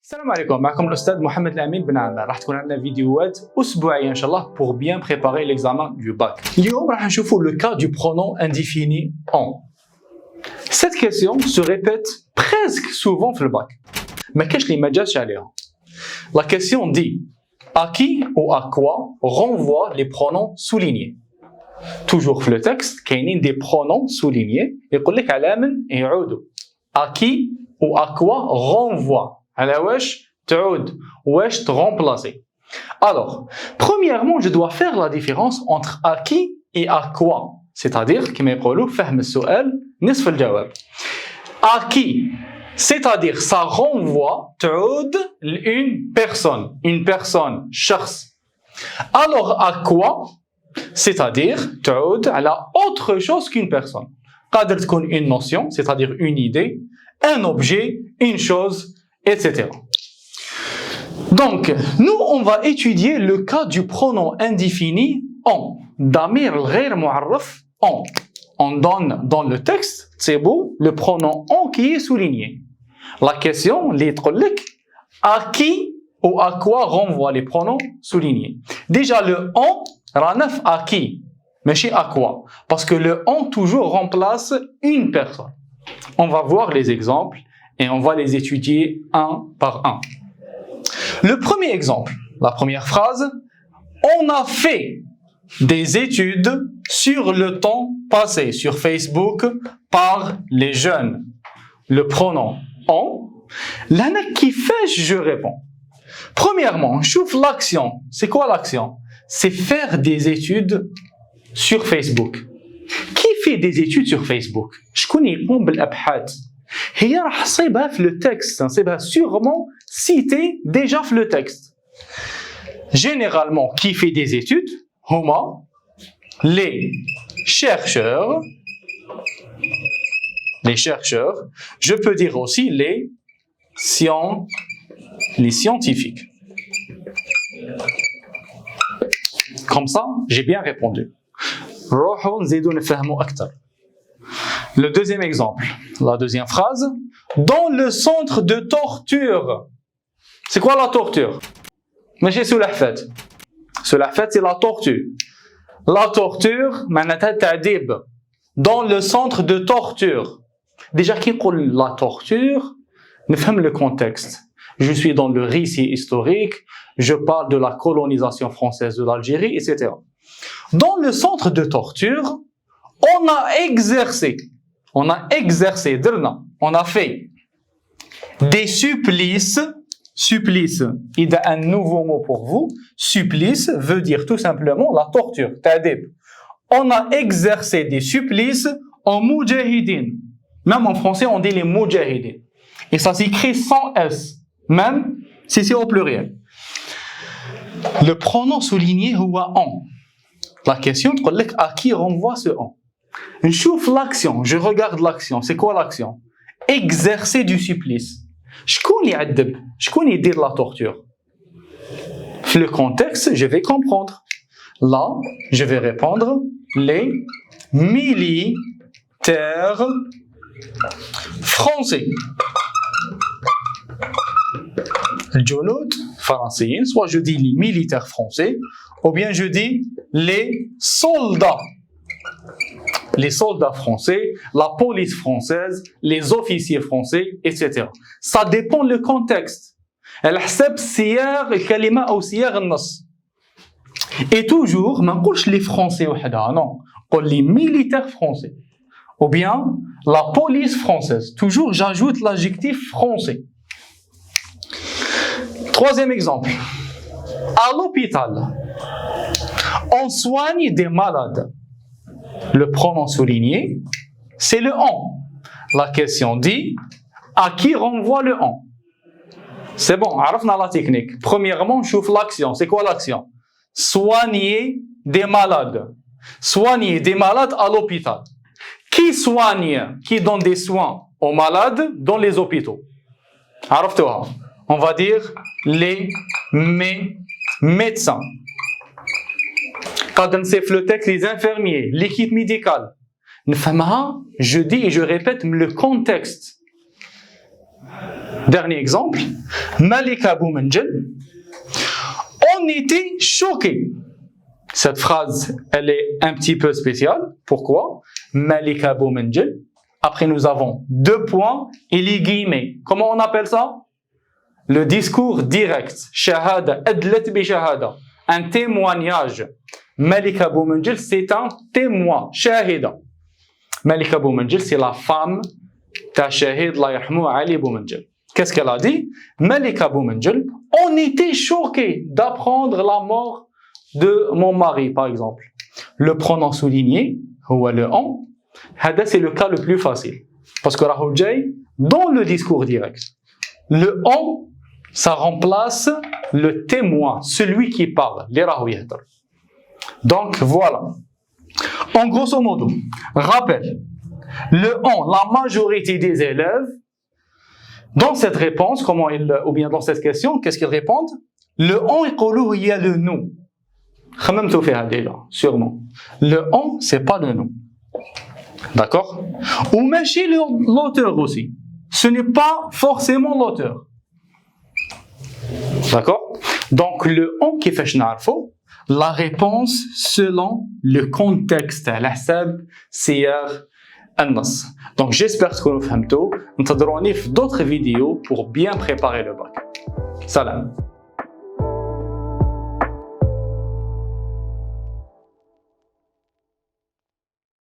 السلام عليكم معكم الأستاذ محمد الأمين بن عامر. راح تكون عندنا فيديوهات أسبوعية إن شاء الله pour bien préparer l'examen du bac. اليوم راح نشوفوا le cas du pronom indéfini en. Cette question se répète presque souvent في الباك. ما كاش اللي ما جاتش عليها. La question dit à qui ou à quoi renvoient les pronoms soulignés. Toujours في le texte كاينين des pronoms soulignés يقول لك على من يعودوا. À qui ou à quoi renvoie. على واش تعود واش remplacer. Alors, premièrement, je dois faire la différence entre à qui et à quoi. C'est-à-dire كما يقولوا فهم السؤال نصف الجواب. À qui, c'est-à-dire ça renvoie تعود une personne شخص. Alors à quoi, c'est-à-dire تعود على autre chose qu'une personne. قادر تكون une notion, c'est-à-dire une idée, un objet, une chose, etc. Donc, nous, on va étudier le cas du pronom indéfini en. Damir الغير معرف en. On donne dans le texte, c'est beau, le pronom en qui est souligné. La question, à qui ou à quoi renvoient les pronoms soulignés. Déjà, le en, ranaf à qui, mais chez à quoi. Parce que le en toujours remplace une personne. On va voir les exemples et on va les étudier un par un. Le premier exemple, la première phrase, on a fait des études sur le temps passé sur Facebook par les jeunes. Le pronom on, l'ana qui fait, je réponds. Premièrement, chouf l'action. C'est quoi l'action? C'est faire des études sur Facebook. Qui fait des études sur Facebook? Je connais بالابحاث. هي راح نصيبها في le texte, نصيبها sûrement cité déjà في le texte. Généralement, qui fait des études? هما les chercheurs. Les chercheurs. Je peux dire aussi les scientifiques. Comme ça, j'ai bien répondu. روحوا نزيدوا نفهموا أكثر. Le deuxième exemple, la deuxième phrase, dans le centre de torture. C'est quoi la torture? ماشي سلحفاة. سلحفاة c'est la torture. La torture معناتها تعذيب. Dans le centre de torture. Déjà qui يقول la torture, نفهم le contexte. Je suis dans le récit historique, je parle de la colonisation française de l'Algérie, etc. Dans le centre de torture, on a exercé, on a fait des supplices. Supplice, il y a un nouveau mot pour vous. Supplice veut dire tout simplement la torture. On a exercé des supplices en moudjahidin. Même en français, on dit les moudjahidin. Et ça s'écrit sans S, même si c'est au pluriel. Le pronom souligné ou en. La question, à qui renvoie ce en? L'action, je regarde l'action. C'est quoi l'action? Exercer du supplice. شكون يعذب؟ شكون يدير la torture? في le contexte, je vais comprendre. Là, je vais répondre les militaires français. الجنود فرنسيين, soit je dis les militaires français, ou bien je dis les soldats. Les soldats français, la police française, les officiers français, etc. Ça dépend du contexte. Elle حسب سياق الكلمة أو سياق النص. Et toujours, ما نقولش les français وحدها, non. نقول les militaires français. Ou bien la police française. Toujours, j'ajoute l'adjectif français. Troisième exemple. À l'hôpital, on soigne des malades. Le pronom souligné, c'est le en. La question dit, à qui renvoie le en? C'est bon, عرفنا la technique. Premièrement, je chauffe l'action. C'est quoi l'action? Soigner des malades. Soigner des malades à l'hôpital. Qui soigne, qui donne des soins aux malades dans les hôpitaux? عرفتوها. On va dire les médecins. قادر نصيف le texte les infirmiers, l'équipe médicale. نفهمها, je dis et je répète le contexte. Dernier exemple. Malika Boumenjel. On était choqués. Cette phrase, elle est un petit peu spéciale. Pourquoi? Malika Boumenjel. Après, nous avons 2 points et les guillemets. Comment on appelle ça? Le discours direct. Shahada, adlat bi shahada. Un témoignage. Malika Boumenjel, c'est un témoin. Shahida. Malika Boumenjel, c'est la femme de Shahid, la yarhamou Ali Boumenjel. Qu'est-ce qu'elle a dit? Malika Boumenjel, on était choqués d'apprendre la mort de mon mari, par exemple. Le pronom souligné, ou le on, c'est le cas le plus facile. Parce que rahou jay, dans le discours direct, le on, ça remplace le témoin, celui qui parle, les rahou yahdar. Donc voilà. En grosso modo, rappel, le on, la majorité des élèves, dans cette réponse, ou bien dans cette question, qu'est-ce qu'ils répondent? Le on, il y a le nous. Sûrement. Le on, c'est pas le nous. D'accord? Ou même chez l'auteur aussi. Ce n'est pas forcément l'auteur. D'accord? Donc, le on qui fait la réponse selon le contexte. L'ahsab, siyar, an-nas. Donc, j'espère que vous avez compris. Nous t'adrons d'autres vidéos pour bien préparer le bac. Salam.